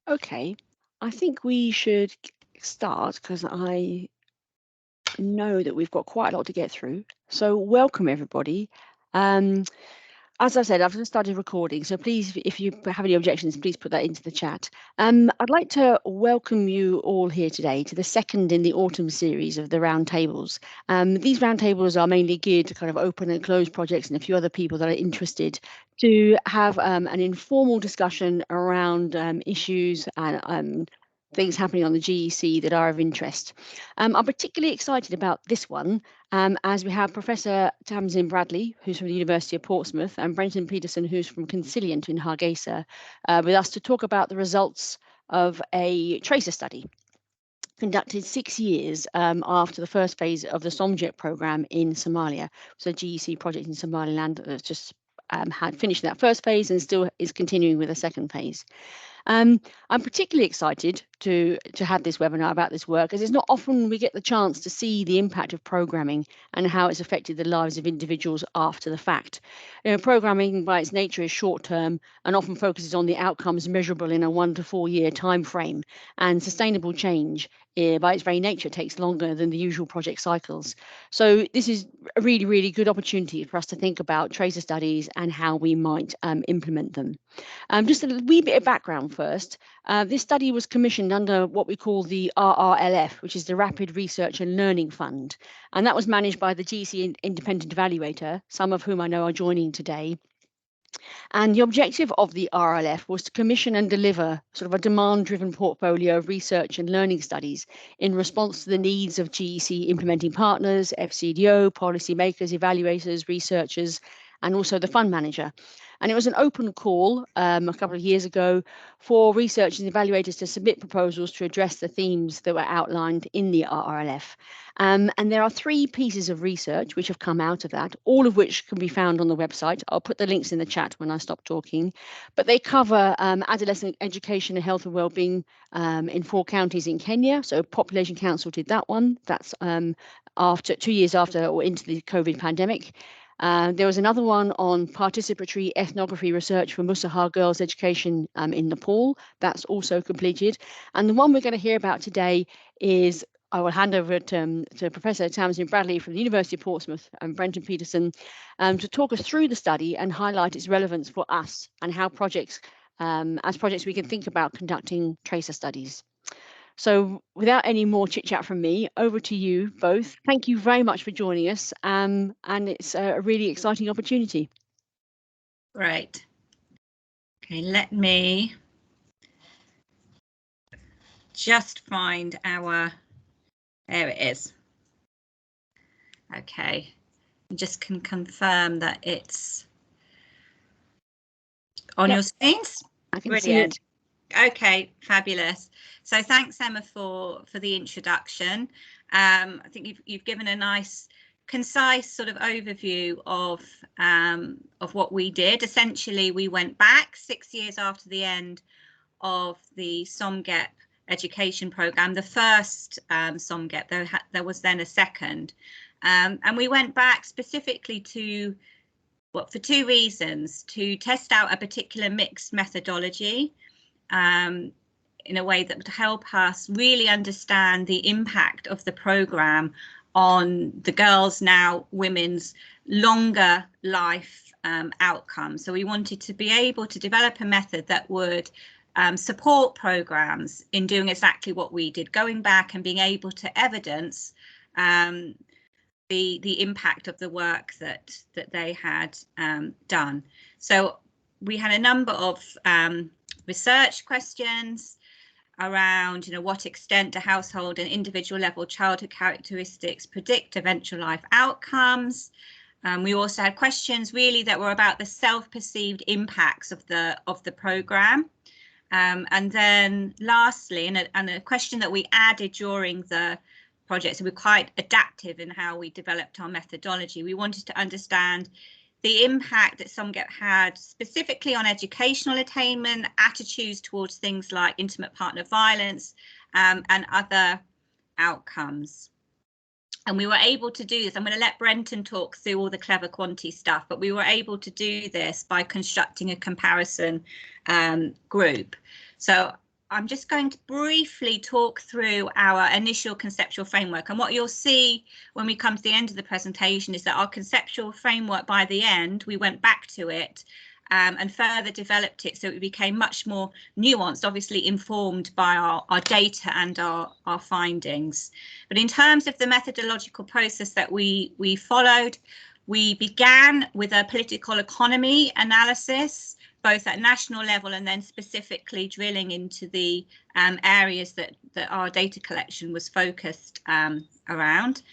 Okay, I think we should start because I know that we've got quite a lot to get through. So welcome everybody. Um, as I said, I've just started recording, so please, if you have any objections, please put that into the chat. I'd like to welcome you all here today to the second in the autumn series of the roundtables. These roundtables are mainly geared to kind of open and close projects and a few other people that are interested to have an informal discussion around issues and things happening on the GEC that are of interest. I'm particularly excited about this one as we have Professor Tamsin Bradley, who's from the University of Portsmouth, and Brenton Peterson, who's from Conciliant in Hargeisa, with us to talk about the results of a tracer study conducted 6 years after the first phase of the SOMGEP programme in Somalia. So GEC project in Somaliland that's just had finished that first phase and still is continuing with a second phase. I'm particularly excited to have this webinar about this work, as it's not often we get the chance to see the impact of programming and how it's affected the lives of individuals after the fact. Programming by its nature is short term and often focuses on the outcomes measurable in a 1 to 4 year time frame, and sustainable change by its very nature takes longer than the usual project cycles. So this is a really, really good opportunity for us to think about tracer studies and how we might implement them. Just a wee bit of background first. This study was commissioned under what we call the RRLF, which is the Rapid Research and Learning Fund. And that was managed by the GC Independent Evaluator, some of whom I know are joining today. And the objective of the RLF was to commission and deliver sort of a demand-driven portfolio of research and learning studies in response to the needs of GEC implementing partners, FCDO, policymakers, evaluators, researchers, and also the fund manager. And it was an open call a couple of years ago for researchers and evaluators to submit proposals to address the themes that were outlined in the RRLF. And there are 3 pieces of research which have come out of that, all of which can be found on the website. I'll put the links in the chat when I stop talking. But they cover adolescent education and health and wellbeing in 4 counties in Kenya. So Population Council did that one. That's after 2 years after or into the COVID pandemic. There was another one on participatory ethnography research for Musahar Girls Education in Nepal. That's also completed. And the one we're going to hear about today is, I will hand over to Professor Tamsin Bradley from the University of Portsmouth and Brenton Peterson to talk us through the study and highlight its relevance for us and how projects, as projects we can think about conducting tracer studies. So without any more chit chat from me, over to you both. Thank you very much for joining us. And it's a really exciting opportunity. Great. Okay, let me just find our, there it is. Okay, I just can confirm that it's on your screens. I can see it. Okay, fabulous. So thanks, Emma, for the introduction. I think you've given a nice, concise sort of overview of what we did. Essentially, we went back 6 years after the end of the SOMGEP education programme, the first SOMGEP. There was then a second, and we went back specifically to, well, for 2 reasons: to test out a particular mixed methodology in a way that would help us really understand the impact of the programme on the girls, now women's, longer life outcomes. So we wanted to be able to develop a method that would support programmes in doing exactly what we did, going back and being able to evidence the impact of the work that they had done. So we had a number of research questions around, what extent do household and individual level childhood characteristics predict eventual life outcomes. We also had questions really that were about the self-perceived impacts of the programme. And then lastly, and a question that we added during the project, so we're quite adaptive in how we developed our methodology. We wanted to understand the impact that SOMGEP had specifically on educational attainment, attitudes towards things like intimate partner violence, and other outcomes. And we were able to do this. I'm going to let Brenton talk through all the clever quantity stuff, but we were able to do this by constructing a comparison group. So I'm just going to briefly talk through our initial conceptual framework. And what you'll see when we come to the end of the presentation is that our conceptual framework, by the end, we went back to it and further developed it so it became much more nuanced, obviously informed by our data and our findings. But in terms of the methodological process that we followed, we began with a political economy analysis, both at national level and then specifically drilling into the areas that our data collection was focused around.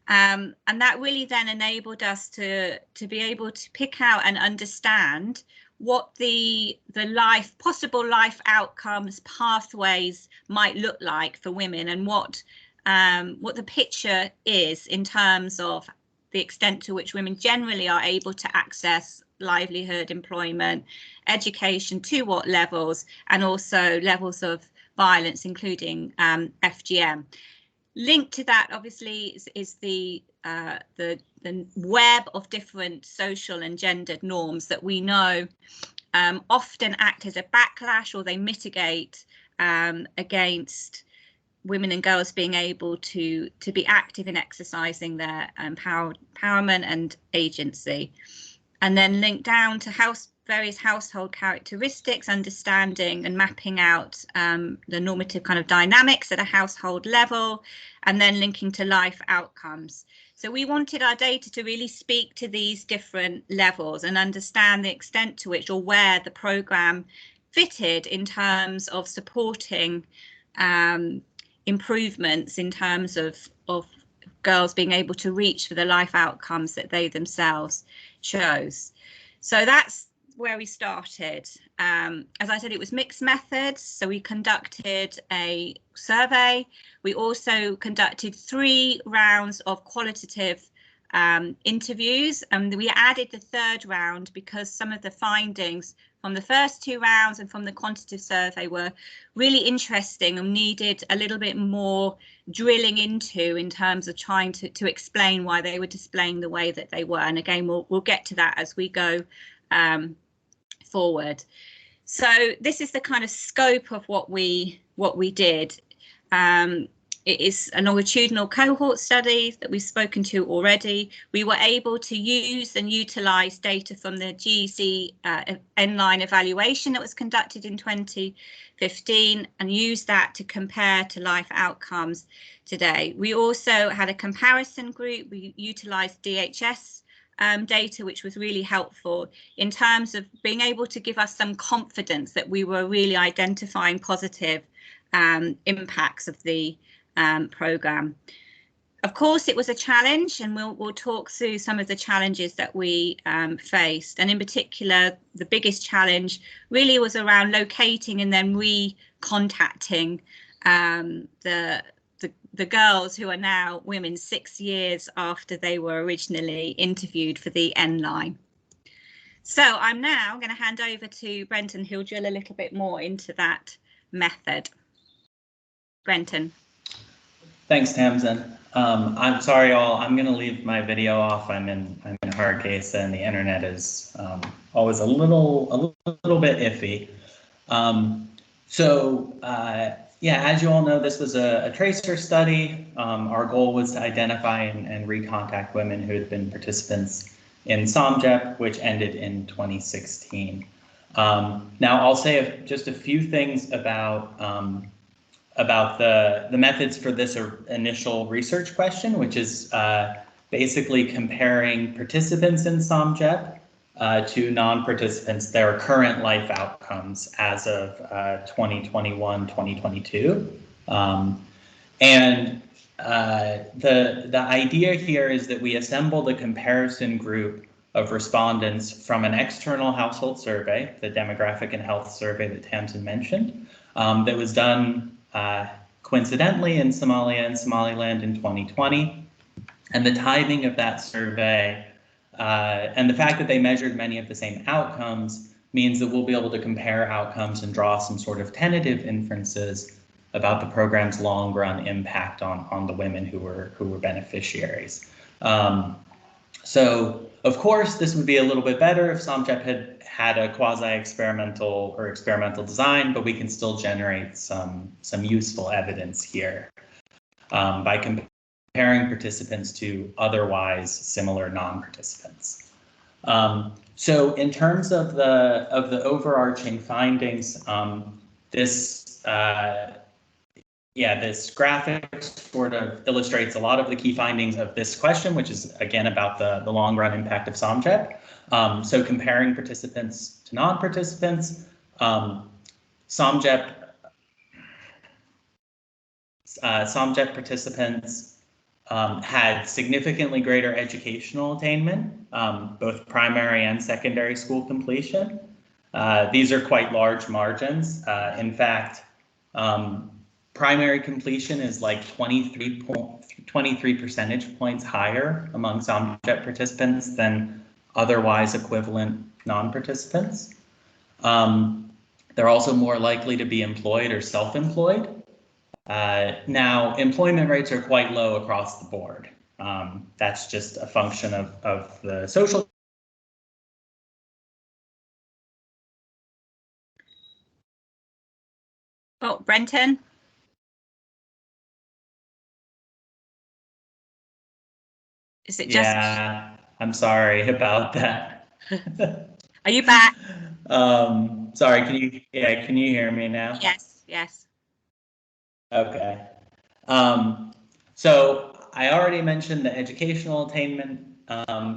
And that really then enabled us to be able to pick out and understand what the possible life outcomes, pathways might look like for women, and what the picture is in terms of the extent to which women generally are able to access livelihood, employment, education, to what levels, and also levels of violence, including FGM. Linked to that, obviously, is the web of different social and gendered norms that we know often act as a backlash, or they mitigate against women and girls being able to be active in exercising their empowerment and agency. And then linked down to various household characteristics, understanding and mapping out the normative kind of dynamics at a household level, and then linking to life outcomes. So we wanted our data to really speak to these different levels and understand the extent to which, or where, the programme fitted in terms of supporting improvements in terms of girls being able to reach for the life outcomes that they themselves chose. So that's where we started. As I said, it was mixed methods. So we conducted a survey. We also conducted 3 rounds of qualitative interviews, and we added the 3rd round because some of the findings from the first 2 rounds and from the quantitative survey were really interesting and needed a little bit more drilling into in terms of trying to explain why they were displaying the way that they were. And again, we'll get to that as we go forward. So this is the kind of scope of what we did. It is a longitudinal cohort study that we've spoken to already. We were able to use and utilise data from the GEC N-line evaluation that was conducted in 2015 and use that to compare to life outcomes today. We also had a comparison group. We utilised DHS data, which was really helpful in terms of being able to give us some confidence that we were really identifying positive impacts of the programme. Of course, it was a challenge, and we'll talk through some of the challenges that we faced. And in particular, the biggest challenge really was around locating and then recontacting the girls who are now women 6 years after they were originally interviewed for the N-line. So I'm now going to hand over to Brenton, who'll drill a little bit more into that method. Brenton. Thanks, Tamsin. I'm sorry, all. I'm going to leave my video off. I'm in Hargeisa, and the internet is always a little bit iffy. Yeah, as you all know, this was a tracer study. Our goal was to identify and recontact women who had been participants in SOMGEP, which ended in 2016. Now, I'll say just a few things about the methods for this initial research question, which is basically comparing participants in SOMGEP to non-participants, their current life outcomes as of 2021, 2022. The idea here is that we assembled a comparison group of respondents from an external household survey, the demographic and health survey that Tamsin mentioned, that was done coincidentally in Somalia and Somaliland in 2020. And the timing of that survey and the fact that they measured many of the same outcomes means that we'll be able to compare outcomes and draw some sort of tentative inferences about the program's long run impact on the women who were beneficiaries. So of course, this would be a little bit better if SOMGEP had a quasi-experimental or experimental design, but we can still generate some useful evidence here by comparing participants to otherwise similar non-participants. So in terms of the overarching findings, this graphic sort of illustrates a lot of the key findings of this question, which is again about the long run impact of SOMGEP. So comparing participants to non-participants, SOMGEP participants had significantly greater educational attainment, both primary and secondary school completion. These are quite large margins. In fact, primary completion is like 23 percentage points higher among SOMGEP participants than otherwise equivalent non-participants. They're also more likely to be employed or self-employed. Now, employment rates are quite low across the board. That's just a function of the social. Oh, Brenton? Is it just? Yeah, I'm sorry about that. Are you back? Sorry, can you hear me now? Yes, yes. Okay. So I already mentioned the educational attainment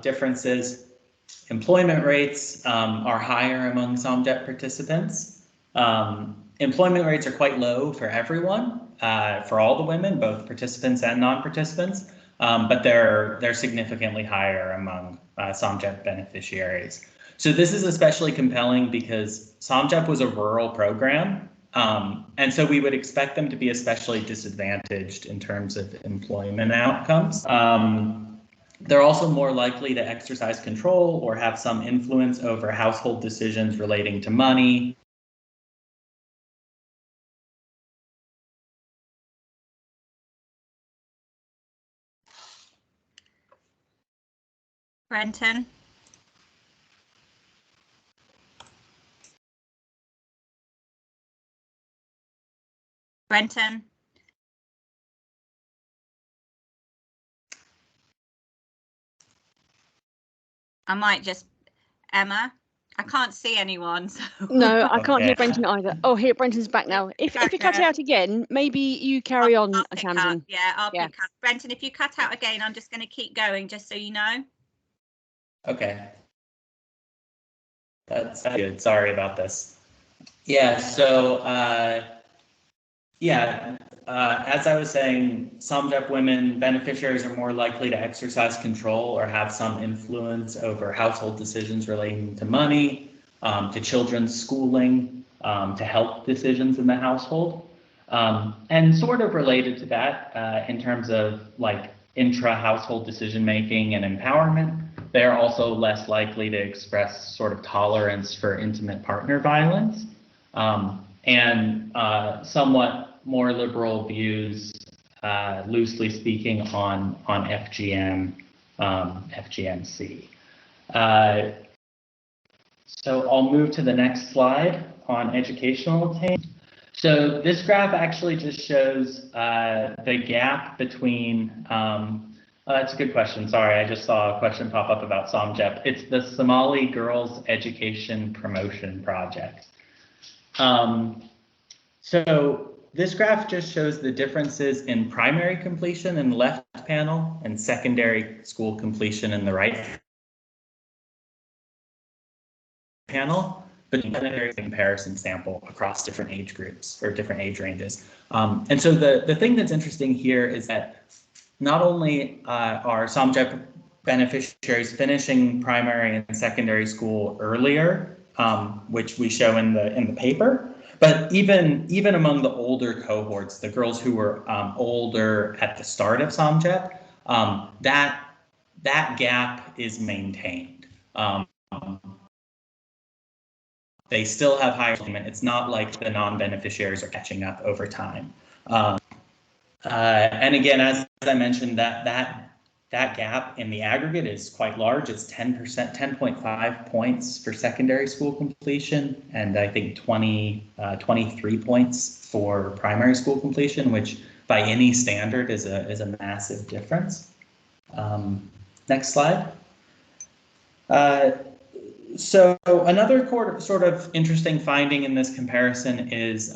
differences. Employment rates are higher among SOMGEP participants. Employment rates are quite low for everyone, for all the women, both participants and non-participants, but they're significantly higher among SOMGEP beneficiaries. So this is especially compelling because SOMGEP was a rural program, and so we would expect them to be especially disadvantaged in terms of employment outcomes. They're also more likely to exercise control or have some influence over household decisions relating to money. Brenton? Brenton? I might just, Emma, I can't see anyone. So. No, I can't hear Okay. Brenton either. Oh, here, Brenton's back now. If you cut out again, maybe you carry on, Tamsin. Yeah, I'll pick up. Brenton, if you cut out again, I'm just going to keep going, just so you know. Okay. That's good. Sorry about this. Yeah, so as I was saying, SOMGEP women beneficiaries are more likely to exercise control or have some influence over household decisions relating to money, to children's schooling, to health decisions in the household. And sort of related to that, in terms of like intra-household decision-making and empowerment, they're also less likely to express sort of tolerance for intimate partner violence, and somewhat more liberal views, loosely speaking, on FGM, FGMC. So I'll move to the next slide on educational attainment. So this graph actually just shows the gap between, that's a good question. Sorry, I just saw a question pop up about SOMGEP. It's the Somali Girls Education Promotion Project. So this graph just shows the differences in primary completion in the left panel and secondary school completion in the right panel, but in a comparison sample across different age groups or different age ranges. And so the thing that's interesting here is that not only are SOMGEP beneficiaries finishing primary and secondary school earlier, which we show in the paper, but even among the older cohorts, the girls who were older at the start of SOMGEP, that gap is maintained. They still have higher attainment. It's not like the non-beneficiaries are catching up over time. And again, as I mentioned, that that gap in the aggregate is quite large. It's 10%, 10.5 points for secondary school completion, and I think 23 points for primary school completion, which by any standard is a massive difference. Next slide. So another sort of interesting finding in this comparison is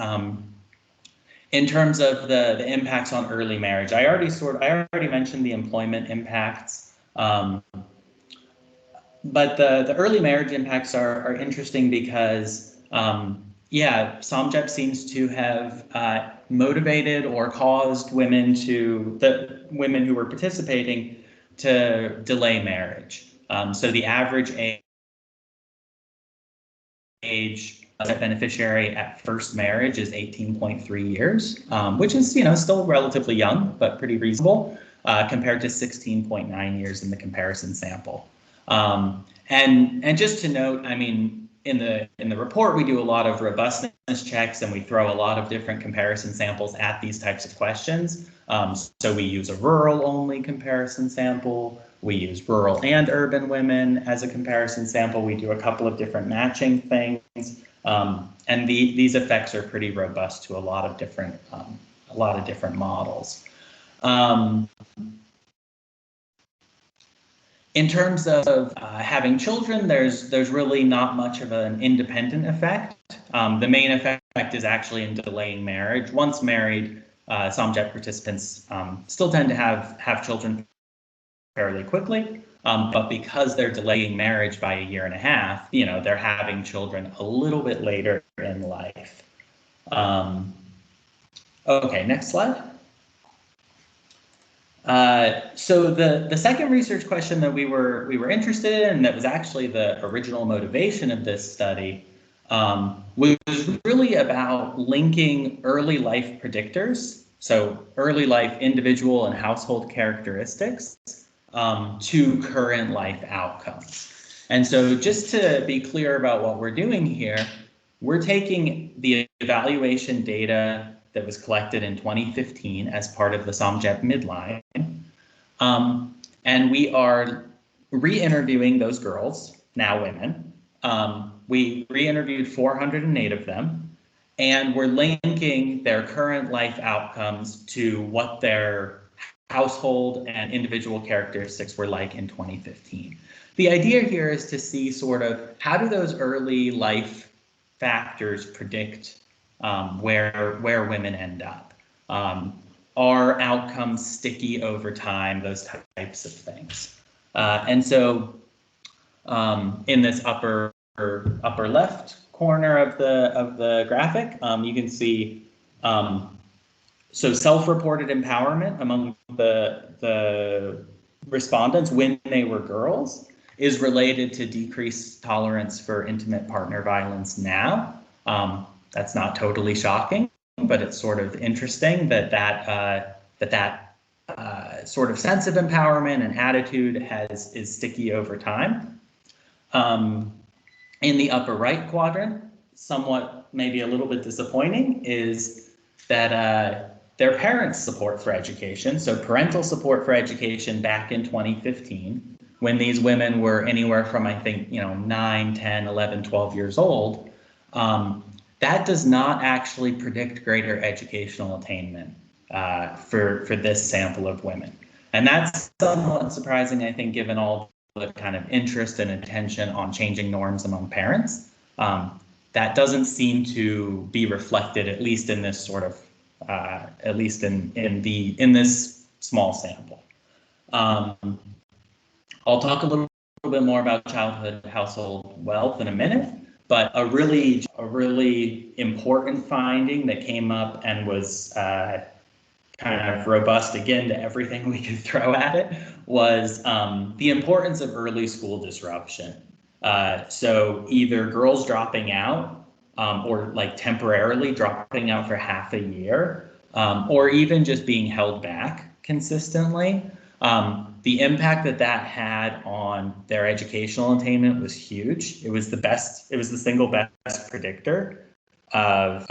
in terms of the impacts on early marriage. I already mentioned the employment impacts, but the early marriage impacts are interesting because yeah, SOMGEP seems to have motivated or caused women the women who were participating to delay marriage. So the average age beneficiary at first marriage is 18.3 years, which is, still relatively young, but pretty reasonable, compared to 16.9 years in the comparison sample. And just to note, I mean, in the report, we do a lot of robustness checks and we throw a lot of different comparison samples at these types of questions. So we use a rural only comparison sample. We use rural and urban women as a comparison sample. We do a couple of different matching things. And these effects are pretty robust to a lot of different models. In terms of having children, there's really not much of an independent effect. The main effect is actually in delaying marriage. Once married, SOMGEP participants still tend to have children fairly quickly, but because they're delaying marriage by 1.5 years, they're having children a little bit later in life. Okay, next slide. So the second research question that we were interested in, and that was actually the original motivation of this study, was really about linking early life predictors, so early life individual and household characteristics, to current life outcomes. And so just to be clear about what we're doing here, we're taking the evaluation data that was collected in 2015 as part of the SOMGEP midline, and we are re-interviewing those girls, now women. We re-interviewed 408 of them, and we're linking their current life outcomes to what their household and individual characteristics were like in 2015. The idea here is to see sort of how do those early life factors predict where women end up. Are outcomes sticky over time, those types of things. And so in this upper left corner of the graphic, you can see so self-reported empowerment among the respondents when they were girls is related to decreased tolerance for intimate partner violence now. That's not totally shocking, but it's sort of interesting that sort of sense of empowerment and attitude is sticky over time. In the upper right quadrant, somewhat maybe a little bit disappointing, is that their parents' support for education, so parental support for education back in 2015, when these women were anywhere from, I think, 9, 10, 11, 12 years old, that does not actually predict greater educational attainment for this sample of women. And that's somewhat surprising, I think, given all the kind of interest and attention on changing norms among parents. That doesn't seem to be reflected, at least in this sort of, at least in this small sample. I'll talk a little bit more about childhood household wealth in a minute, but a really important finding that came up and was kind of robust again to everything we could throw at it was the importance of early school disruption. So either girls dropping out or like temporarily dropping out for half a year, or even just being held back consistently. The impact that had on their educational attainment was huge. It was the single best predictor of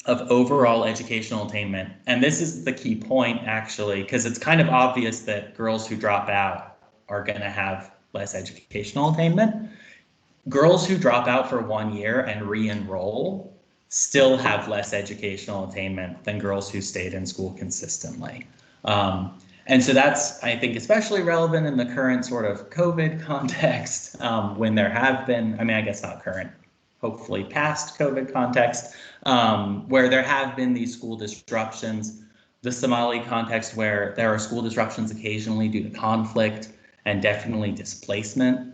of overall educational attainment. And this is the key point, actually, because it's kind of obvious that girls who drop out are going to have less educational attainment. Girls who drop out for 1 year and re-enroll still have less educational attainment than girls who stayed in school consistently. And so that's, I think, especially relevant in the current sort of COVID context, when there have been, I mean, I guess not current, hopefully past COVID context, where there have been these school disruptions. The Somali context, where there are school disruptions occasionally due to conflict and definitely displacement,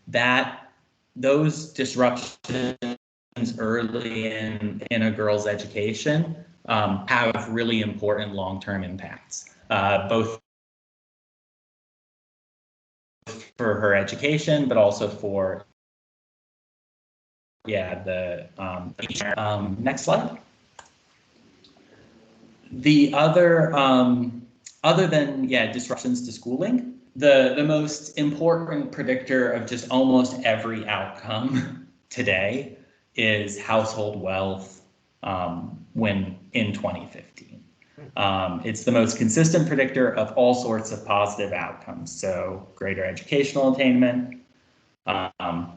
that those disruptions early in a girl's education have really important long-term impacts, both for her education, but also for, the next slide. The other than disruptions to schooling, the most important predictor of just almost every outcome today is household wealth when in 2015. It's the most consistent predictor of all sorts of positive outcomes. So greater educational attainment,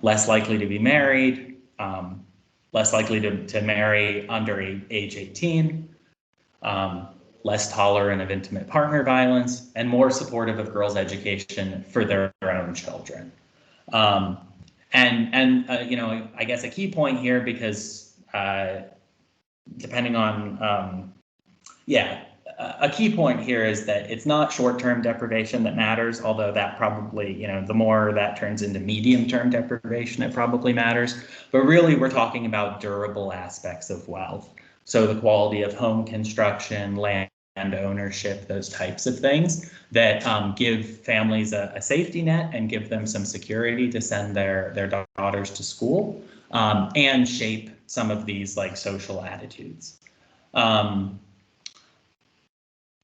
less likely to be married, less likely to marry under age 18, less tolerant of intimate partner violence, and more supportive of girls' education for their own children. I guess a key point here, because depending on, a key point here is that it's not short-term deprivation that matters, although that probably, the more that turns into medium-term deprivation, it probably matters. But really, we're talking about durable aspects of wealth. So the quality of home construction, land ownership, those types of things that give families a safety net and give them some security to send their daughters to school, and shape some of these like social attitudes.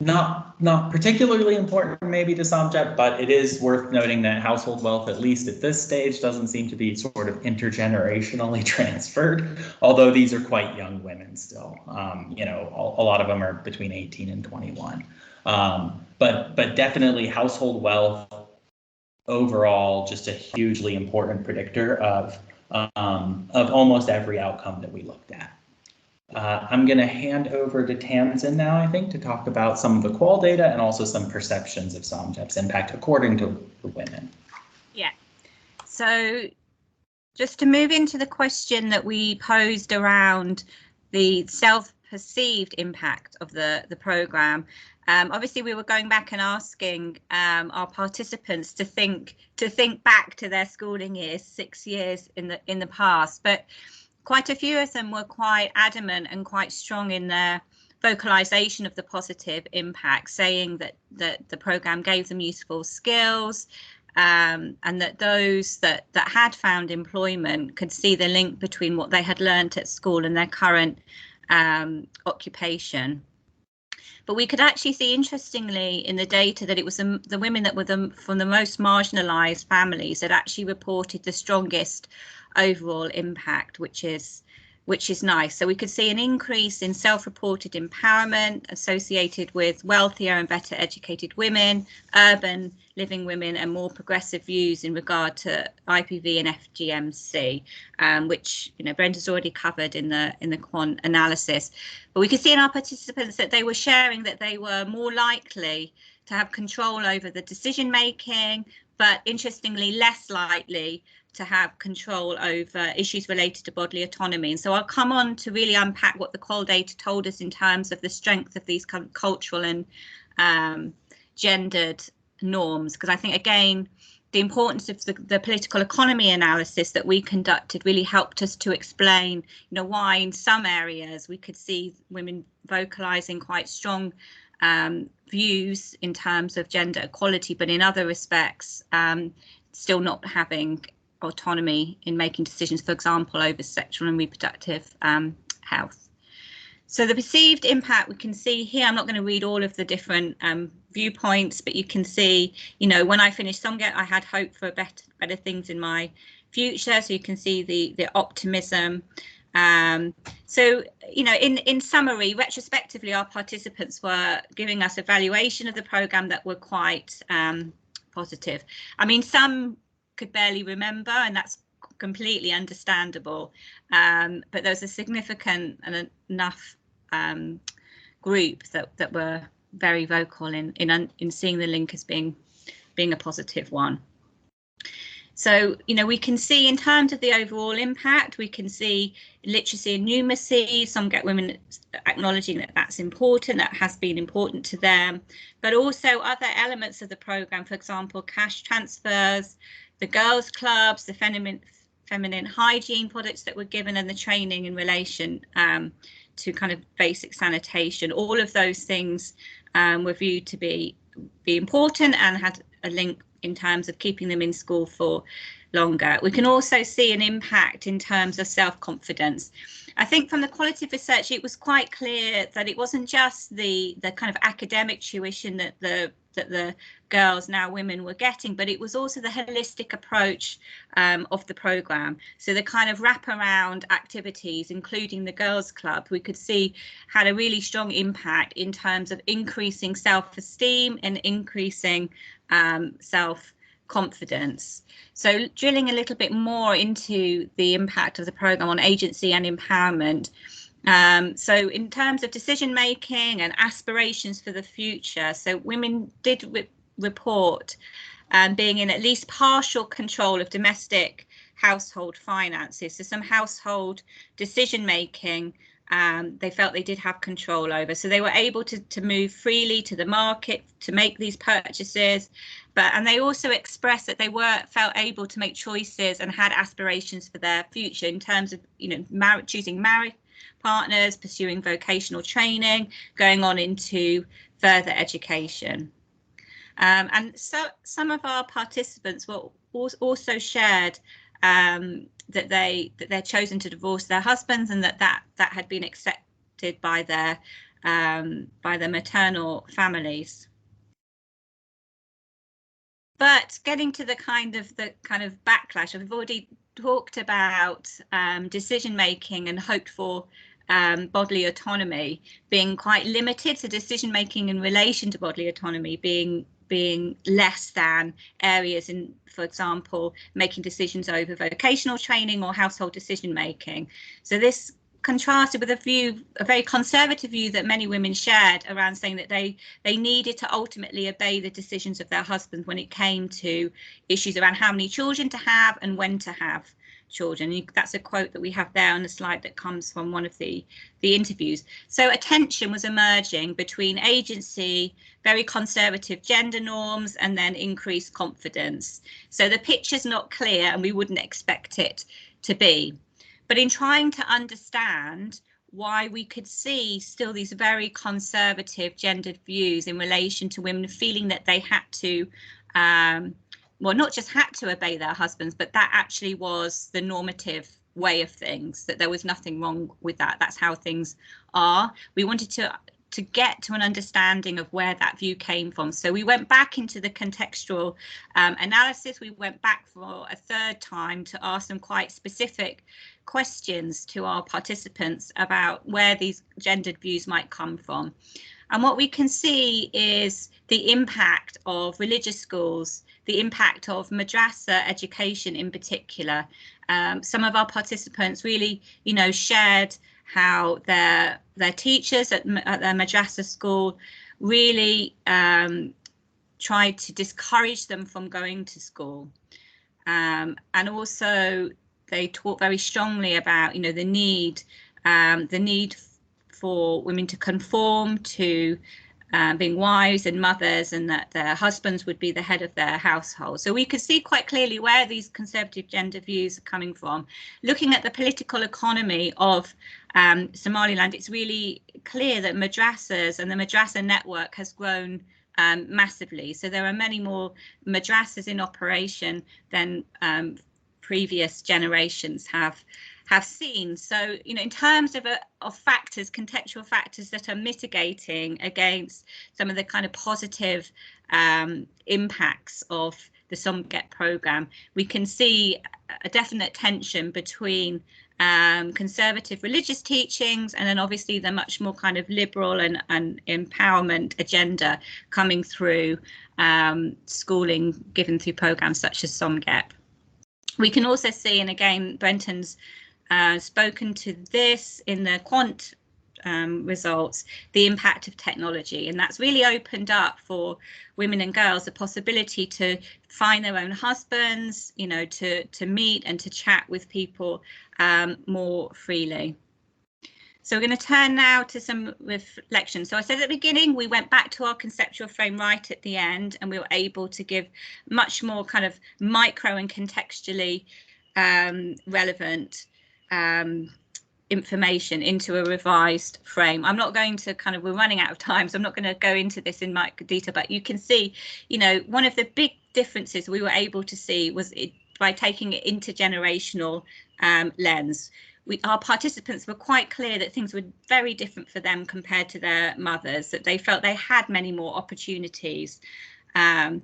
Not particularly important maybe to SOMGEP, but it is worth noting that household wealth, at least at this stage, doesn't seem to be sort of intergenerationally transferred, although these are quite young women still. A lot of them are between 18 and 21. But definitely household wealth overall, just a hugely important predictor of almost every outcome that we looked at. I'm going to hand over to Tamsin now, I think, to talk about some of the qual data and also some perceptions of SOMGEP's impact according to women. Yeah. So just to move into the question that we posed around the self-perceived impact of the programme, obviously we were going back and asking our participants to think back to their schooling years, 6 years in the past, but quite a few of them were quite adamant and quite strong in their vocalization of the positive impact, saying that the programme gave them useful skills, and that those that had found employment could see the link between what they had learnt at school and their current occupation. But we could actually see, interestingly, in the data that it was the women that were from the most marginalised families that actually reported the strongest overall impact, which is nice. So we could see an increase in self-reported empowerment associated with wealthier and better educated women, urban living women, and more progressive views in regard to IPV and FGMC, which Brenda's already covered in the quant analysis. But we could see in our participants that they were sharing that they were more likely to have control over the decision making, but interestingly less likely to have control over issues related to bodily autonomy. And so I'll come on to really unpack what the qual data told us in terms of the strength of these cultural and gendered norms, because I think, again, the importance of the political economy analysis that we conducted really helped us to explain, why in some areas we could see women vocalizing quite strong views in terms of gender equality, but in other respects still not having autonomy in making decisions, for example, over sexual and reproductive health. So the perceived impact we can see here, I'm not going to read all of the different viewpoints, but you can see, when I finished SOMGEP, I had hope for better things in my future. So you can see the optimism So, you know, in summary, retrospectively, our participants were giving us evaluation of the programme that were quite positive. I mean, some could barely remember, and that's completely understandable. But there was a significant and enough group that were very vocal in seeing the link as being a positive one. So, you know, we can see in terms of the overall impact, we can see literacy and numeracy, SOMGEP women acknowledging that that's important, that has been important to them, but also other elements of the programme, for example, cash transfers, the girls clubs, the feminine hygiene products that were given, and the training in relation to kind of basic sanitation. All of those things were viewed to be important and had a link in terms of keeping them in school for longer. We can also see an impact in terms of self-confidence. I think from the qualitative research, it was quite clear that it wasn't just the kind of academic tuition that the girls, now women, were getting, but it was also the holistic approach of the programme. So the kind of wraparound activities, including the Girls Club, we could see had a really strong impact in terms of increasing self-esteem and increasing self-confidence. So drilling a little bit more into the impact of the programme on agency and empowerment. So in terms of decision making and aspirations for the future, so women did report being in at least partial control of domestic household finances. So some household decision making they felt they did have control over. So they were able to move freely to the market to make these purchases. And they also expressed that they felt able to make choices and had aspirations for their future in terms of, you know, choosing marriage partners, pursuing vocational training, going on into further education. And so some of our participants were also shared that they're chosen to divorce their husbands, and that had been accepted by their maternal families. But getting to the kind of backlash, we've already talked about decision making and hoped for bodily autonomy being quite limited. So decision making in relation to bodily autonomy being less than areas in, for example, making decisions over vocational training or household decision making. So this contrasted with a very conservative view that many women shared around saying that they needed to ultimately obey the decisions of their husbands when it came to issues around how many children to have and when to have children. That's a quote that we have there on the slide that comes from one of the interviews. So a tension was emerging between agency, very conservative gender norms, and then increased confidence. So the picture's not clear, and we wouldn't expect it to be. But in trying to understand why we could see still these very conservative gendered views in relation to women feeling that they had to, well, not just had to obey their husbands, but that actually was the normative way of things, that there was nothing wrong with that. That's how things are. We wanted to get to an understanding of where that view came from. So we went back into the contextual analysis. We went back for a third time to ask some quite specific questions to our participants about where these gendered views might come from. And what we can see is the impact of religious schools, the impact of madrasa education in particular. Some of our participants really, you know, shared how their teachers at their madrasa school really tried to discourage them from going to school. And also they talk very strongly about, you know, the need for women to conform to being wives and mothers, and that their husbands would be the head of their household. So we could see quite clearly where these conservative gender views are coming from. Looking at the political economy of Somaliland, it's really clear that madrasas and the madrasa network has grown massively. So there are many more madrasas in operation than previous generations have seen. So, you know, in terms of factors, contextual factors that are mitigating against some of the kind of positive impacts of the SOMGEP program, we can see a definite tension between conservative religious teachings and then obviously the much more kind of liberal and empowerment agenda coming through schooling given through programs such as SOMGEP. We can also see, and again, Brenton's spoken to this in the quant results, the impact of technology, and that's really opened up for women and girls the possibility to find their own husbands, you know, to meet and to chat with people more freely. So we're going to turn now to some reflection. So I said at the beginning, we went back to our conceptual frame right at the end, and we were able to give much more kind of micro and contextually relevant information into a revised frame. I'm not going to we're running out of time, so I'm not going to go into this in much detail, but you can see, you know, one of the big differences we were able to see was by taking an intergenerational lens. Our participants were quite clear that things were very different for them compared to their mothers, that they felt they had many more opportunities, and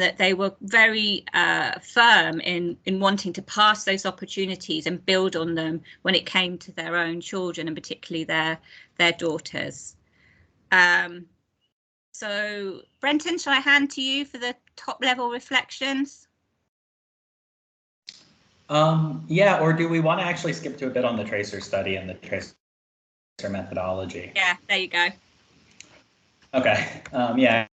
that they were very firm in wanting to pass those opportunities and build on them when it came to their own children, and particularly their daughters. So Brenton, shall I hand to you for the top level reflections? Yeah, or do we want to actually skip to a bit on the tracer study and the tracer methodology? Yeah, there you go. Okay, yeah,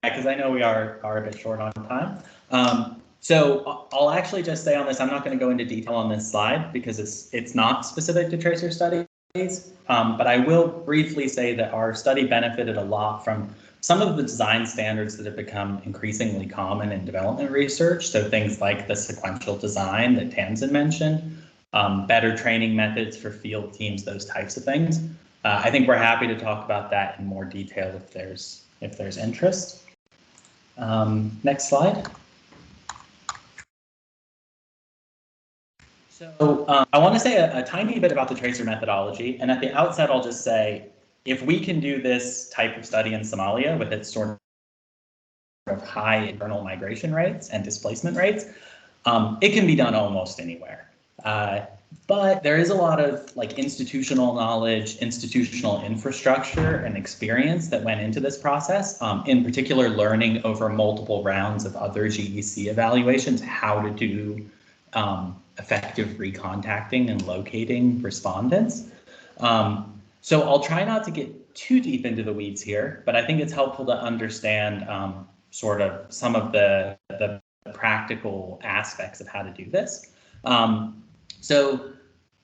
because I know we are a bit short on time. So I'll actually just say on this, I'm not going to go into detail on this slide because it's not specific to tracer studies, but I will briefly say that our study benefited a lot from some of the design standards that have become increasingly common in development research. So things like the sequential design that Tamsin mentioned, better training methods for field teams, those types of things. I think we're happy to talk about that in more detail if there's interest. Next slide. So I want to say a tiny bit about the tracer methodology, and at the outset I'll just say, if we can do this type of study in Somalia with its sort of high internal migration rates and displacement rates, it can be done almost anywhere. But there is a lot of like institutional knowledge, institutional infrastructure and experience that went into this process, in particular learning over multiple rounds of other GEC evaluations how to do effective recontacting and locating respondents. So I'll try not to get too deep into the weeds here, but I think it's helpful to understand sort of some of the practical aspects of how to do this. So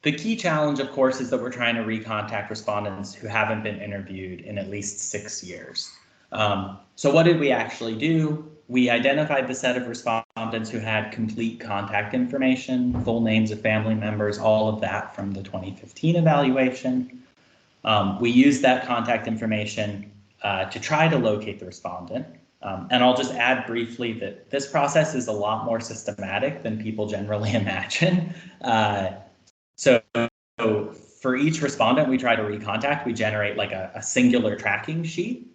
the key challenge, of course, is that we're trying to recontact respondents who haven't been interviewed in at least 6 years. So what did we actually do? We identified the set of respondents who had complete contact information, full names of family members, all of that from the 2015 evaluation. We used that contact information to try to locate the respondent. And I'll just add briefly that this process is a lot more systematic than people generally imagine. So for each respondent we try to recontact, we generate like a singular tracking sheet.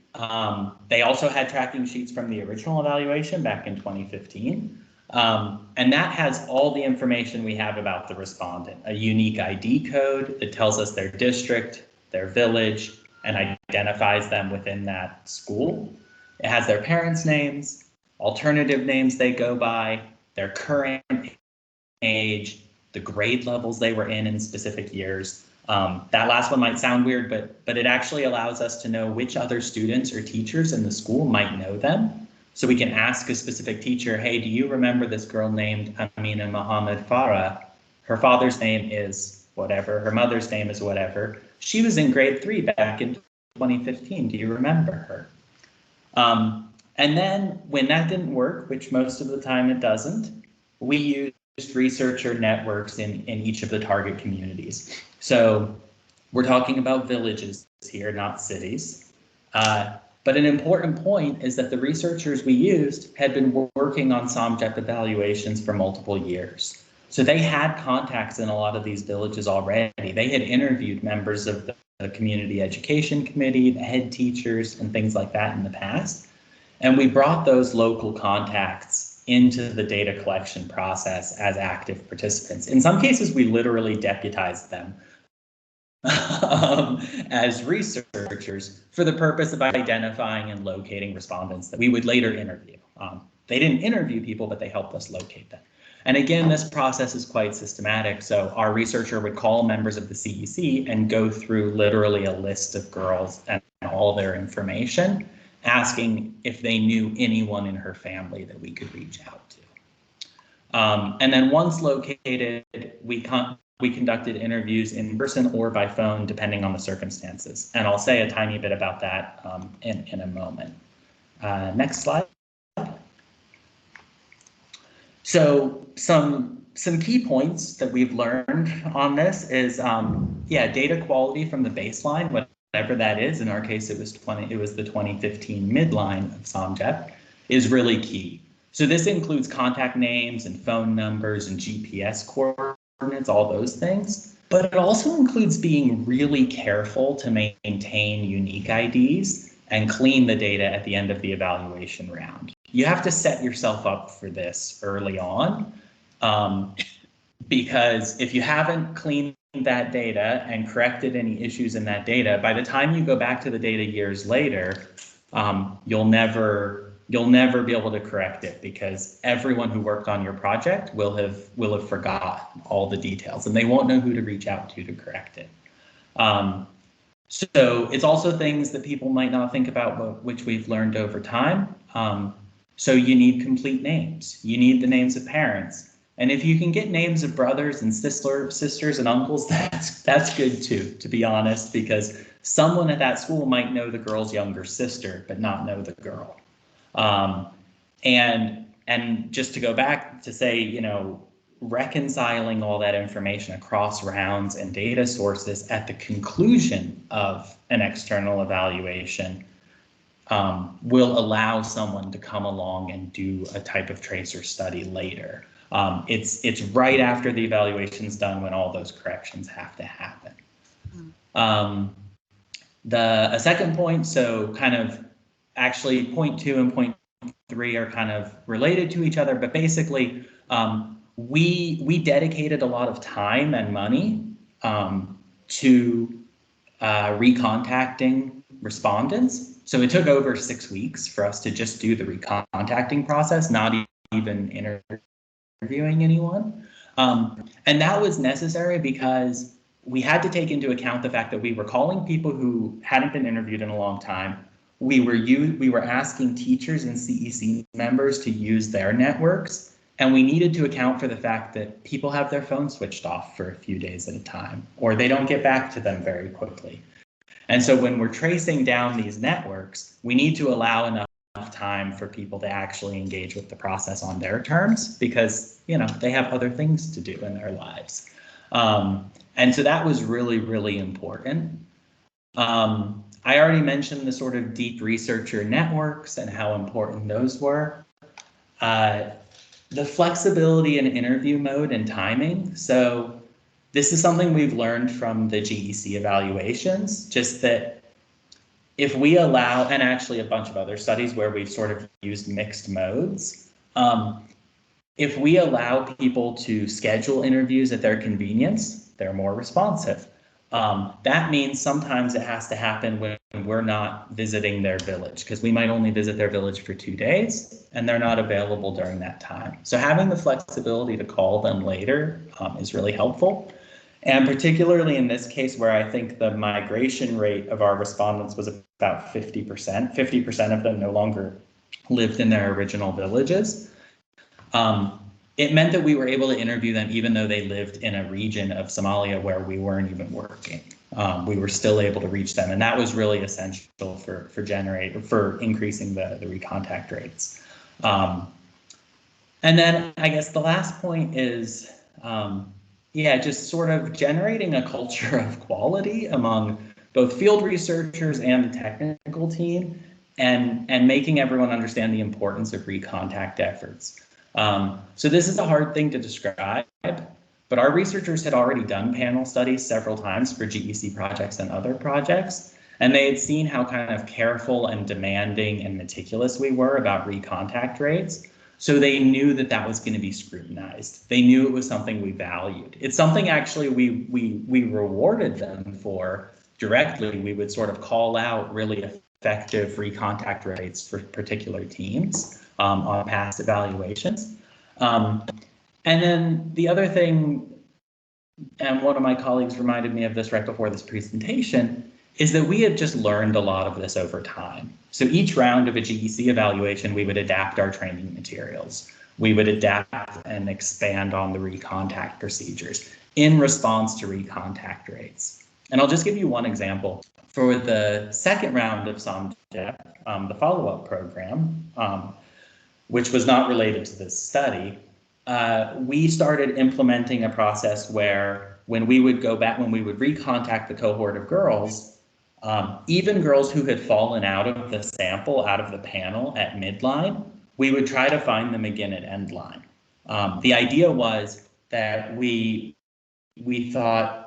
They also had tracking sheets from the original evaluation back in 2015. And that has all the information we have about the respondent, a unique ID code that tells us their district, their village, and identifies them within that school. It has their parents' names, alternative names they go by, their current age, the grade levels they were in specific years. That last one might sound weird, but it actually allows us to know which other students or teachers in the school might know them. So we can ask a specific teacher, hey, do you remember this girl named Amina Mohammed Farah? Her father's name is whatever, her mother's name is whatever. She was in grade 3 back in 2015. Do you remember her? And then when that didn't work, which most of the time it doesn't, we used researcher networks in each of the target communities. So we're talking about villages here, not cities. But an important point is that the researchers we used had been working on SOMGEP evaluations for multiple years. So they had contacts in a lot of these villages already. They had interviewed members of the community education committee, the head teachers, and things like that in the past. And we brought those local contacts into the data collection process as active participants. In some cases, we literally deputized them as researchers for the purpose of identifying and locating respondents that we would later interview. They didn't interview people, but they helped us locate them. And again, this process is quite systematic. So our researcher would call members of the CEC and go through literally a list of girls and all their information, asking if they knew anyone in her family that we could reach out to. And then once located, we conducted interviews in person or by phone, depending on the circumstances. And I'll say a tiny bit about that in a moment. Next slide. So some key points that we've learned on this is, data quality from the baseline, whatever that is. In our case, it was the 2015 midline of SOMGEP, is really key. So this includes contact names and phone numbers and GPS coordinates, all those things. But it also includes being really careful to maintain unique IDs and clean the data at the end of the evaluation round. You have to set yourself up for this early on, because if you haven't cleaned that data and corrected any issues in that data, by the time you go back to the data years later, you'll never be able to correct it, because everyone who worked on your project will have forgotten all the details and they won't know who to reach out to correct it. So it's also things that people might not think about, but which we've learned over time. So you need complete names. You need the names of parents. And if you can get names of brothers and sisters and uncles, that's good too, to be honest, because someone at that school might know the girl's younger sister, but not know the girl. And just to go back to say, reconciling all that information across rounds and data sources at the conclusion of an external evaluation will allow someone to come along and do a type of tracer study later. It's right after the evaluation's done when all those corrections have to happen. A second point, so kind of actually point 2 and point 3 are kind of related to each other, but basically we dedicated a lot of time and money to recontacting respondents. So it took over 6 weeks for us to just do the recontacting process, not even interviewing anyone. And that was necessary because we had to take into account the fact that we were calling people who hadn't been interviewed in a long time. We were asking teachers and CEC members to use their networks, and we needed to account for the fact that people have their phones switched off for a few days at a time, or they don't get back to them very quickly. And so when we're tracing down these networks, we need to allow enough time for people to actually engage with the process on their terms, because they have other things to do in their lives. And so that was really, really important. I already mentioned the sort of deep researcher networks and how important those were. The flexibility in interview mode and timing. So this is something we've learned from the GEC evaluations, just that if we allow, and actually a bunch of other studies where we've sort of used mixed modes, if we allow people to schedule interviews at their convenience, they're more responsive. That means sometimes it has to happen when we're not visiting their village, because we might only visit their village for 2 days and they're not available during that time. So having the flexibility to call them later is really helpful. And particularly in this case, where I think the migration rate of our respondents was about 50%, 50% of them no longer lived in their original villages. It meant that we were able to interview them even though they lived in a region of Somalia where we weren't even working. We were still able to reach them, and that was really essential for increasing the recontact rates. And then I guess the last point is, just sort of generating a culture of quality among both field researchers and the technical team, and making everyone understand the importance of recontact efforts. So this is a hard thing to describe, but our researchers had already done panel studies several times for GEC projects and other projects, and they had seen how kind of careful and demanding and meticulous we were about recontact rates. So they knew that that was going to be scrutinized. They knew it was something we valued. It's something actually we rewarded them for directly. We would sort of call out really effective recontact rates for particular teams on past evaluations. And then the other thing, and one of my colleagues reminded me of this right before this presentation, is that we have just learned a lot of this over time. So each round of a GEC evaluation, we would adapt our training materials. We would adapt and expand on the recontact procedures in response to recontact rates. And I'll just give you one example. For the second round of SOMGEP, the follow-up program, which was not related to this study, we started implementing a process where when we would go back, when we would recontact the cohort of girls, even girls who had fallen out of the sample, out of the panel at midline, we would try to find them again at endline. The idea was that we thought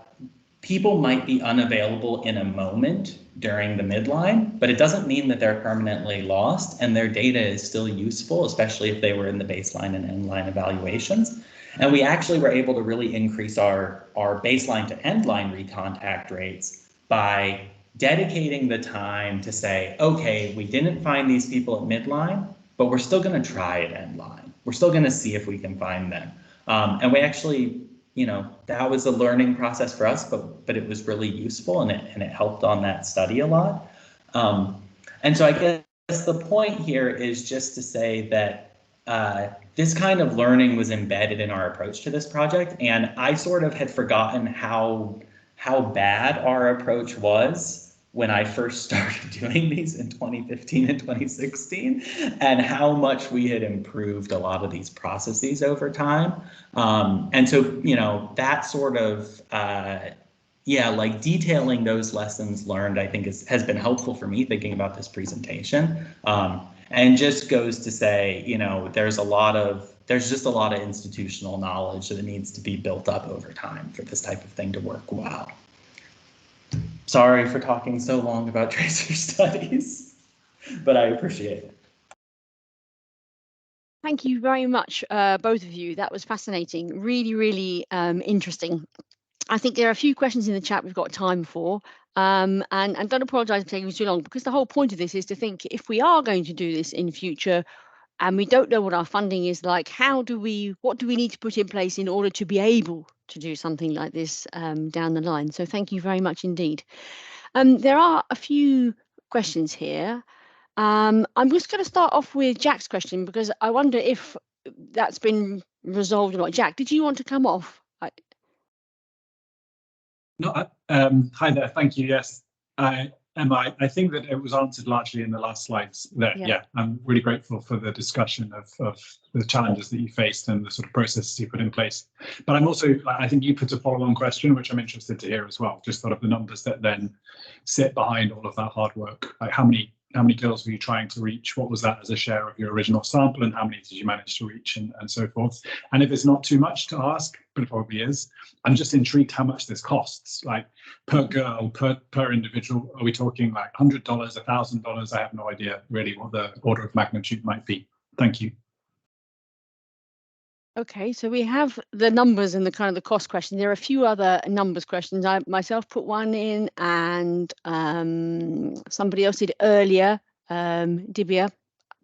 people might be unavailable in a moment during the midline, but it doesn't mean that they're permanently lost, and their data is still useful, especially if they were in the baseline and endline evaluations. And we actually were able to really increase our baseline to endline recontact rates by dedicating the time to say, okay, we didn't find these people at midline, but we're still going to try at endline. We're still going to see if we can find them. And we actually, you know, that was a learning process for us, but it was really useful, and it helped on that study a lot. And so I guess the point here is just to say that this kind of learning was embedded in our approach to this project, and I sort of had forgotten how bad our approach was when I first started doing these in 2015 and 2016, and how much we had improved a lot of these processes over time. And so, you know, that sort of, like detailing those lessons learned, I think has been helpful for me thinking about this presentation. And just goes to say, you know, there's just a lot of institutional knowledge that needs to be built up over time for this type of thing to work well. Sorry for talking so long about tracer studies, but I appreciate it. Thank you very much, both of you. That was fascinating, really, really interesting. I think there are a few questions in the chat we've got time for, and don't apologise for taking too long, because the whole point of this is to think, if we are going to do this in future, and we don't know what our funding is like, what do we need to put in place in order to be able to do something like this down the line? So thank you very much indeed. There are a few questions here. I'm just going to start off with Jack's question, because I wonder if that's been resolved or not. Jack, did you want to come off? No, hi there. Thank you. Yes, Emma, I think that it was answered largely in the last slides there. Yeah, I'm really grateful for the discussion of the challenges that you faced and the sort of processes you put in place. But I'm also, I think you put a follow-on question, which I'm interested to hear as well, just sort of the numbers that then sit behind all of that hard work. Like how many girls were you trying to reach? What was that as a share of your original sample, and how many did you manage to reach, and so forth? And if it's not too much to ask, but it probably is, I'm just intrigued how much this costs, like per girl, per individual. Are we talking like $100, $1,000? I have no idea really what the order of magnitude might be. Thank you. Okay, so we have the numbers and the kind of the cost question. There are a few other numbers questions. I myself put one in, and somebody else did earlier. Dibia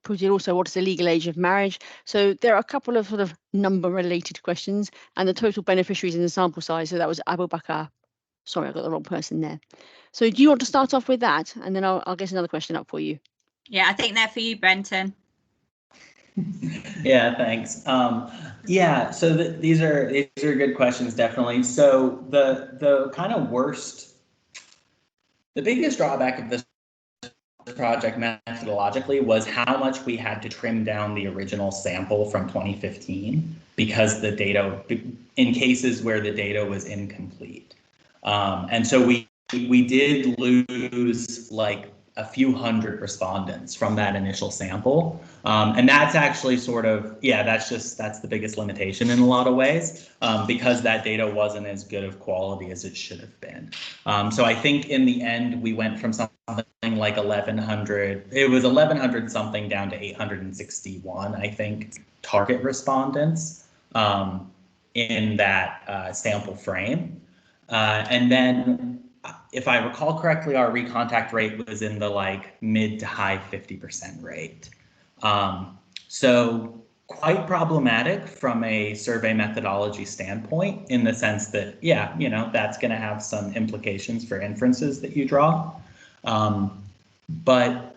put it also, what is the legal age of marriage? So there are a couple of sort of number related questions, and the total beneficiaries in the sample size. So that was Abu Bakr. Sorry, I got the wrong person there. So do you want to start off with that, and then I'll get another question up for you? Yeah, I think they're for you, Brenton. Yeah, thanks. Yeah, so these are good questions, definitely. So the kind of the biggest drawback of this project methodologically was how much we had to trim down the original sample from 2015 because the data, in cases where the data was incomplete. And so we did lose like a few hundred respondents from that initial sample. And that's actually sort of, that's the biggest limitation in a lot of ways, because that data wasn't as good of quality as it should have been. So I think in the end, we went from something like 1,100. It was 1,100 something down to 861, I think, target respondents in that sample frame. And then, if I recall correctly, our recontact rate was in the like mid to high 50% rate. So quite problematic from a survey methodology standpoint, in the sense that, yeah, you know, that's going to have some implications for inferences that you draw. But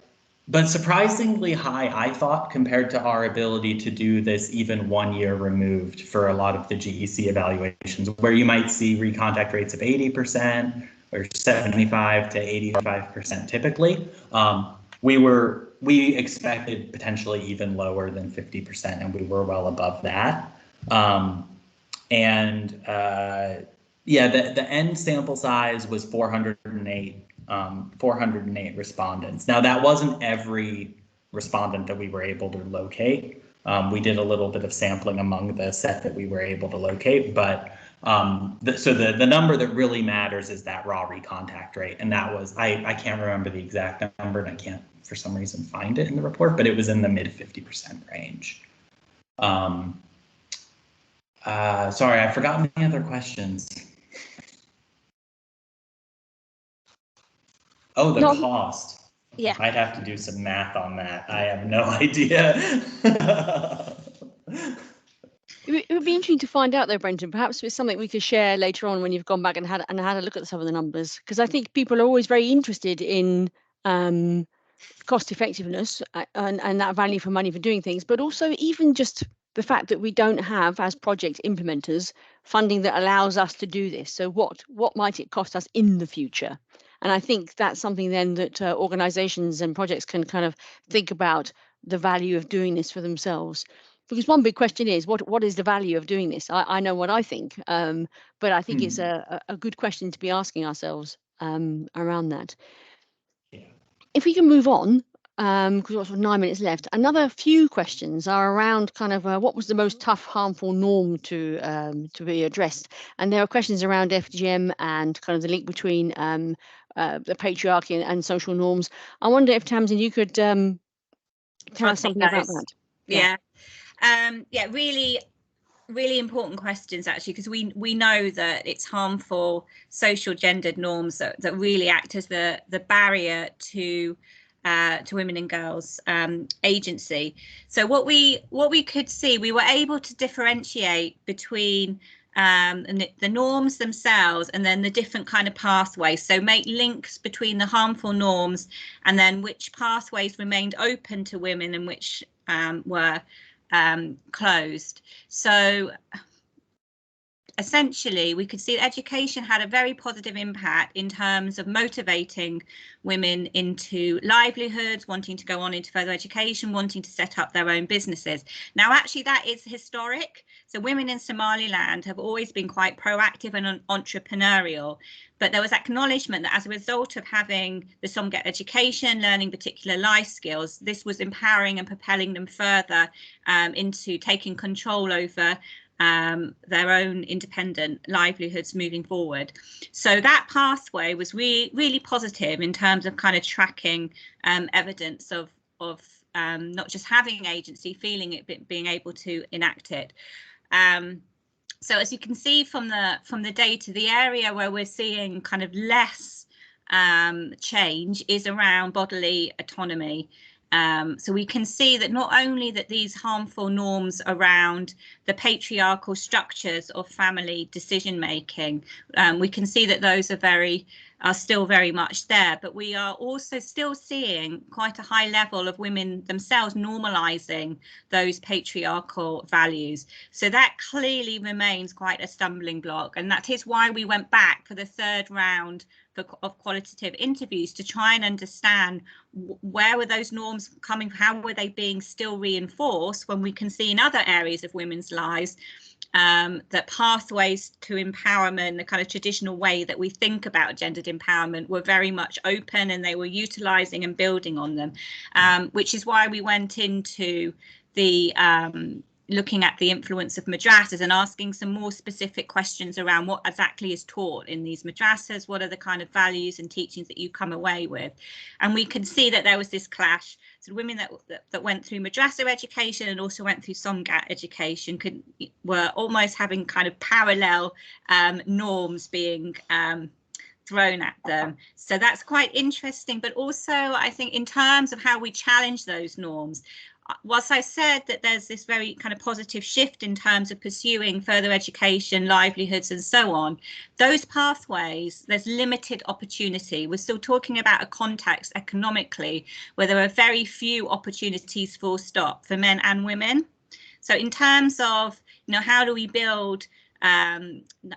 surprisingly high, I thought, compared to our ability to do this even 1 year removed for a lot of the GEC evaluations, where you might see recontact rates of 80% or 75 to 85% typically. We expected potentially even lower than 50%, and we were well above that. Yeah, the end sample size was 408 respondents. Now, that wasn't every respondent that we were able to locate. We did a little bit of sampling among the set that we were able to locate, but so the number that really matters is that raw recontact rate, and that was, I can't remember the exact number, and I can't for some reason find it in the report, but it was in the mid 50% range. Sorry, I forgot any other questions. Oh, the cost. Yeah. I'd have to do some math on that. I have no idea. It would be interesting to find out, though, Brenton. Perhaps it's something we could share later on when you've gone back and had a look at some of the numbers, because I think people are always very interested in cost effectiveness and that value for money for doing things, but also even just the fact that we don't have, as project implementers, funding that allows us to do this. So what might it cost us in the future? And I think that's something then that organizations and projects can kind of think about, the value of doing this for themselves. Because one big question is, what is the value of doing this? I know what I think, but I think it's a good question to be asking ourselves around that. Yeah. If we can move on, because we've got sort of 9 minutes left, another few questions are around kind of what was the most tough, harmful norm to be addressed? And there are questions around FGM and kind of the link between the patriarchy and social norms. I wonder if, Tamsin, you could tell us something about that. Yeah. Yeah, really important questions, actually, because we know that it's harmful social gendered norms that really act as the barrier to women and girls agency. So what we could see, we were able to differentiate between the norms themselves and then the different kind of pathways. So make links between the harmful norms and then which pathways remained open to women and which were closed. So essentially, we could see education had a very positive impact in terms of motivating women into livelihoods, wanting to go on into further education, wanting to set up their own businesses. Now, actually, that is historic. So women in Somaliland have always been quite proactive and entrepreneurial, but there was acknowledgement that as a result of having the SOMGEP education, learning particular life skills, this was empowering and propelling them further into taking control over their own independent livelihoods moving forward. So that pathway was really positive in terms of kind of tracking evidence of not just having agency, feeling it, but being able to enact it. So as you can see from the data, the area where we're seeing kind of less change is around bodily autonomy. So we can see that not only that these harmful norms around the patriarchal structures of family decision making, we can see that those are still very much there, but we are also still seeing quite a high level of women themselves normalizing those patriarchal values. So that clearly remains quite a stumbling block, and that is why we went back for the third round of qualitative interviews to try and understand where were those norms coming, how were they being still reinforced, when we can see in other areas of women's lives that pathways to empowerment, the kind of traditional way that we think about gendered empowerment, were very much open and they were utilizing and building on them, which is why we went into the looking at the influence of madrasas and asking some more specific questions around what exactly is taught in these madrasas, what are the kind of values and teachings that you come away with. And we can see that there was this clash. So women that went through madrasa education and also went through SOMGEP education were almost having kind of parallel norms being thrown at them. So that's quite interesting. But also, I think in terms of how we challenge those norms, whilst I said that there's this very kind of positive shift in terms of pursuing further education, livelihoods and so on, those pathways, there's limited opportunity. We're still talking about a context economically where there are very few opportunities, full stop, for men and women. So in terms of, how do we build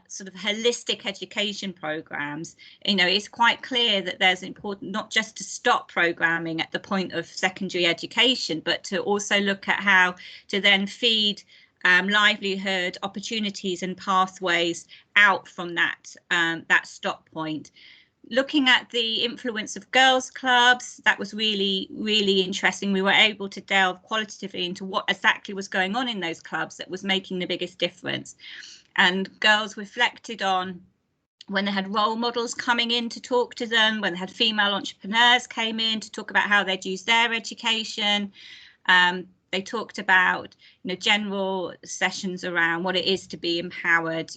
sort of holistic education programs, it's quite clear that there's important not just to stop programming at the point of secondary education, but to also look at how to then feed livelihood opportunities and pathways out from that stop point. Looking at the influence of girls' clubs, that was really, really interesting. We were able to delve qualitatively into what exactly was going on in those clubs that was making the biggest difference. And girls reflected on when they had role models coming in to talk to them, when they had female entrepreneurs came in to talk about how they'd use their education. They talked about, general sessions around what it is to be empowered,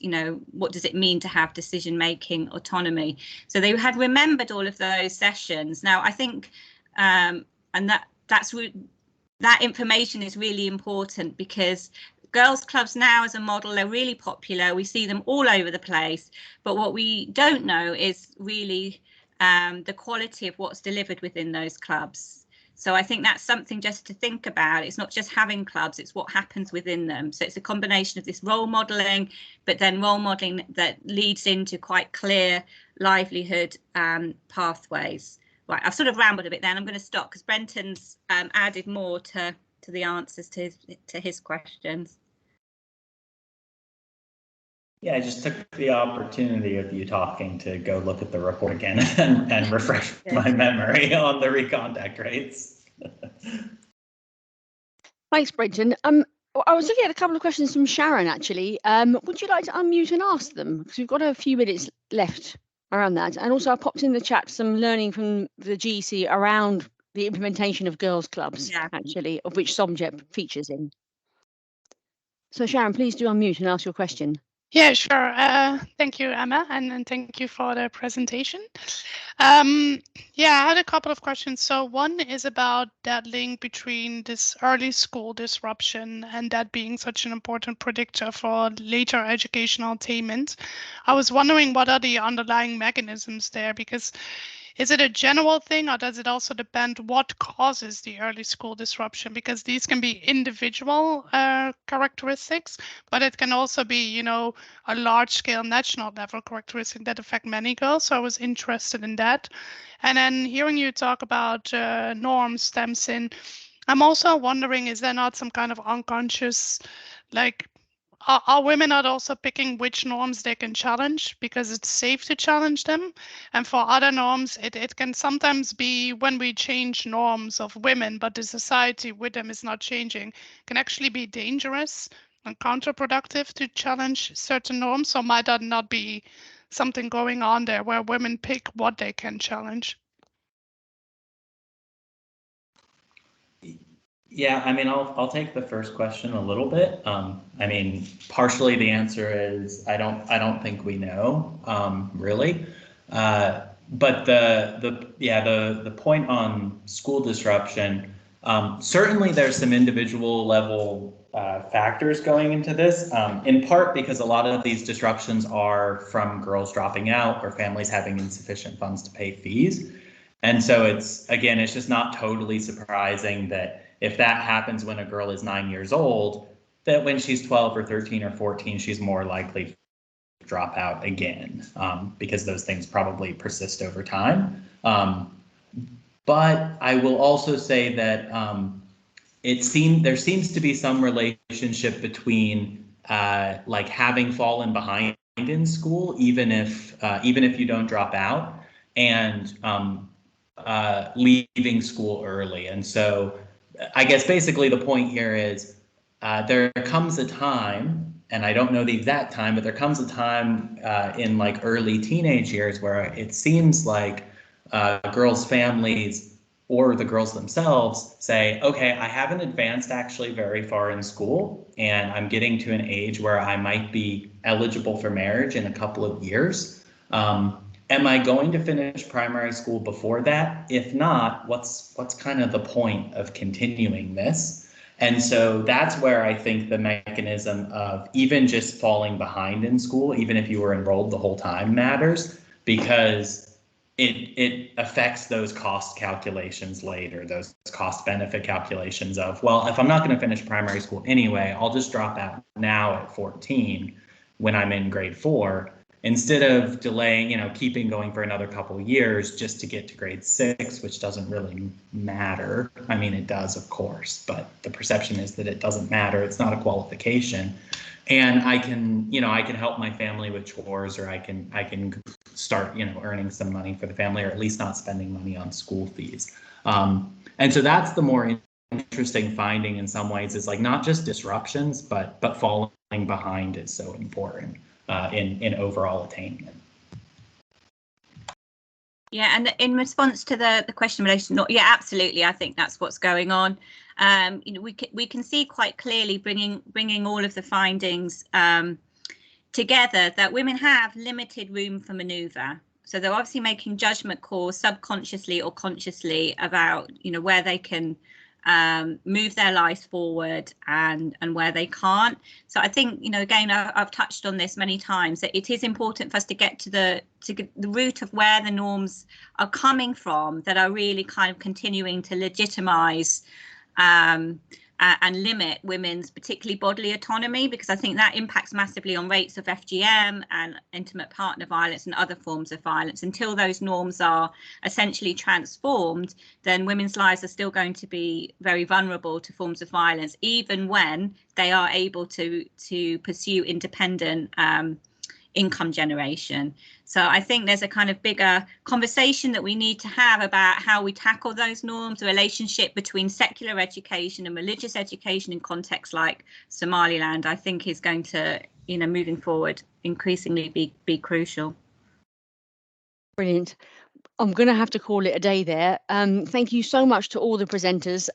what does it mean to have decision-making autonomy. So they had remembered all of those sessions. Now, I think, and that information is really important because girls' clubs now as a model are really popular. We see them all over the place. But what we don't know is really the quality of what's delivered within those clubs. So I think that's something just to think about. It's not just having clubs, it's what happens within them. So it's a combination of this role modelling, but then role modelling that leads into quite clear livelihood pathways. Right, I've sort of rambled a bit then. I'm going to stop because Brenton's added more to the answers to his questions. Yeah, I just took the opportunity of you talking to go look at the report again and refresh my memory on the recontact rates. Thanks, Brenton. I was looking at a couple of questions from Sharon, actually. Would you like to unmute and ask them? Because we've got a few minutes left around that. And also I popped in the chat some learning from the GC around the implementation of girls' clubs, actually, of which SOMGEP features in. So Sharon, please do unmute and ask your question. Yeah, sure. Thank you, Emma, and thank you for the presentation. I had a couple of questions. So one is about that link between this early school disruption and that being such an important predictor for later educational attainment. I was wondering what are the underlying mechanisms there, because is it a general thing or does it also depend what causes the early school disruption? Because these can be individual characteristics, but it can also be, a large scale national level characteristic that affect many girls. So I was interested in that. And then hearing you talk about norms stems in, I'm also wondering, is there not some kind of unconscious, are women not also picking which norms they can challenge because it's safe to challenge them? And for other norms, it can sometimes be when we change norms of women, but the society with them is not changing, can actually be dangerous and counterproductive to challenge certain norms. So might that not be something going on there where women pick what they can challenge? Yeah, I mean, I'll take the first question a little bit. I mean, partially the answer is I don't think we know, really. But the point on school disruption, certainly there's some individual level factors going into this, in part because a lot of these disruptions are from girls dropping out or families having insufficient funds to pay fees. And so it's just not totally surprising that if that happens when a girl is 9 years old, that when she's 12 or 13 or 14, she's more likely to drop out again, because those things probably persist over time. But I will also say that there seems to be some relationship between having fallen behind in school, even if you don't drop out, and leaving school early. And so I guess basically the point here is there comes a time, and I don't know the exact time, but there comes a time in like early teenage years where it seems like girls' families or the girls themselves say, okay, I haven't advanced actually very far in school, and I'm getting to an age where I might be eligible for marriage in a couple of years. Am I going to finish primary school before that? If not, what's kind of the point of continuing this? And so that's where I think the mechanism of even just falling behind in school, even if you were enrolled the whole time, matters, because it affects those cost calculations later, those cost benefit calculations of, well, if I'm not going to finish primary school anyway, I'll just drop out now at 14 when I'm in grade 4, instead of delaying, keeping going for another couple of years just to get to grade 6, which doesn't really matter. I mean, it does, of course, but the perception is that it doesn't matter. It's not a qualification. And I can help my family with chores, or I can start, earning some money for the family, or at least not spending money on school fees. And so that's the more interesting finding in some ways, is like not just disruptions, but falling behind is so important in overall attainment. Yeah, and in response to the question in relation, yeah, absolutely, I think that's what's going on. We can see quite clearly, bringing all of the findings together, that women have limited room for manoeuvre. So they're obviously making judgment calls subconsciously or consciously about, where they can move their lives forward and where they can't. So I think, again, I've touched on this many times, that it is important for us to get to the root of where the norms are coming from that are really kind of continuing to legitimize and limit women's particularly bodily autonomy, because I think that impacts massively on rates of FGM and intimate partner violence and other forms of violence. Until those norms are essentially transformed, then women's lives are still going to be very vulnerable to forms of violence, even when they are able to pursue independent income generation. So I think there's a kind of bigger conversation that we need to have about how we tackle those norms, the relationship between secular education and religious education in contexts like Somaliland, I think is going to, moving forward, increasingly be crucial. Brilliant. I'm going to have to call it a day there. Thank you so much to all the presenters.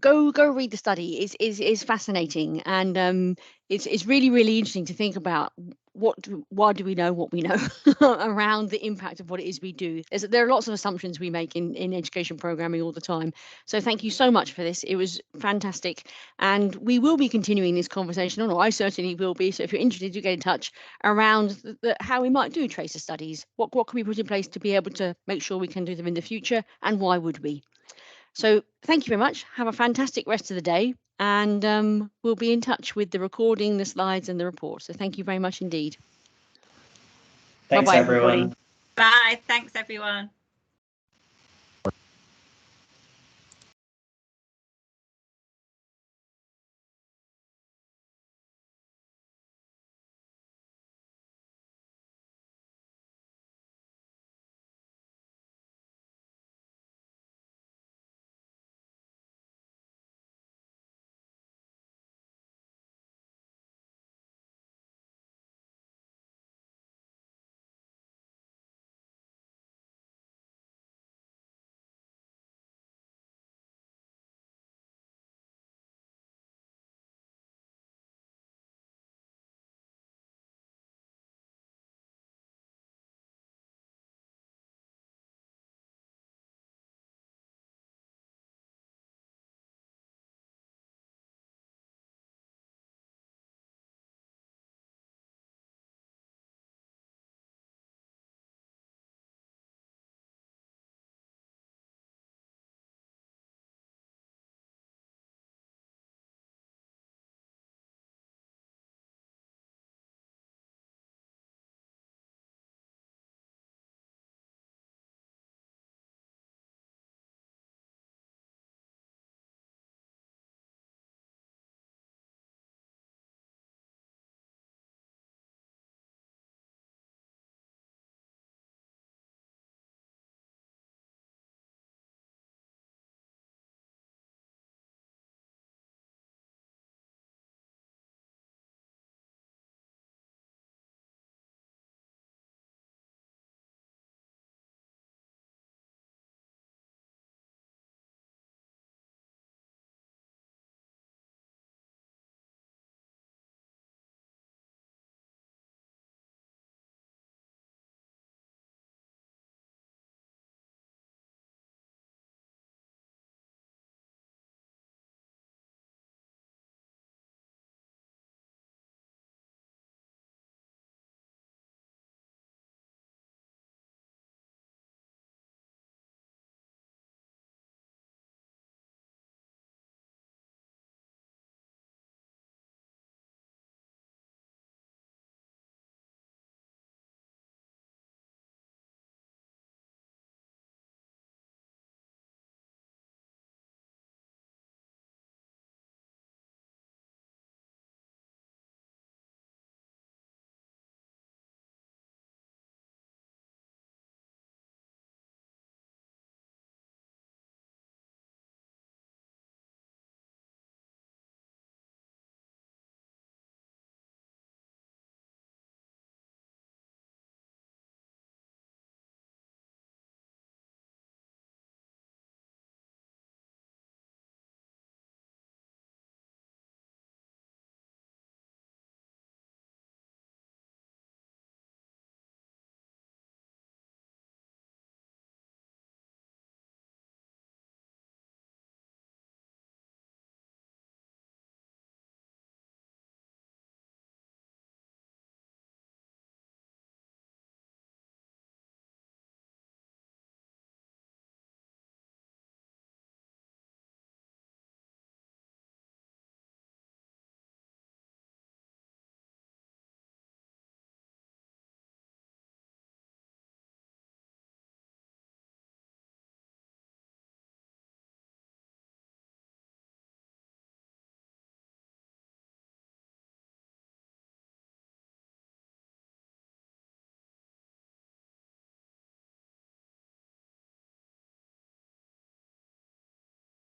Go read the study. It's fascinating, and it's really, really interesting to think about why do we know what we know around the impact of what it is we do. There are lots of assumptions we make in education programming all the time. So thank you so much for this. It was fantastic, and we will be continuing this conversation, or I certainly will be. So if you're interested, do get in touch around how we might do tracer studies. What can we put in place to be able to make sure we can do them in the future, and why would we? So thank you very much. Have a fantastic rest of the day, and we'll be in touch with the recording, the slides, and the report. So thank you very much indeed. Thanks, Bye-bye, everyone. everybody. Bye. Thanks, everyone.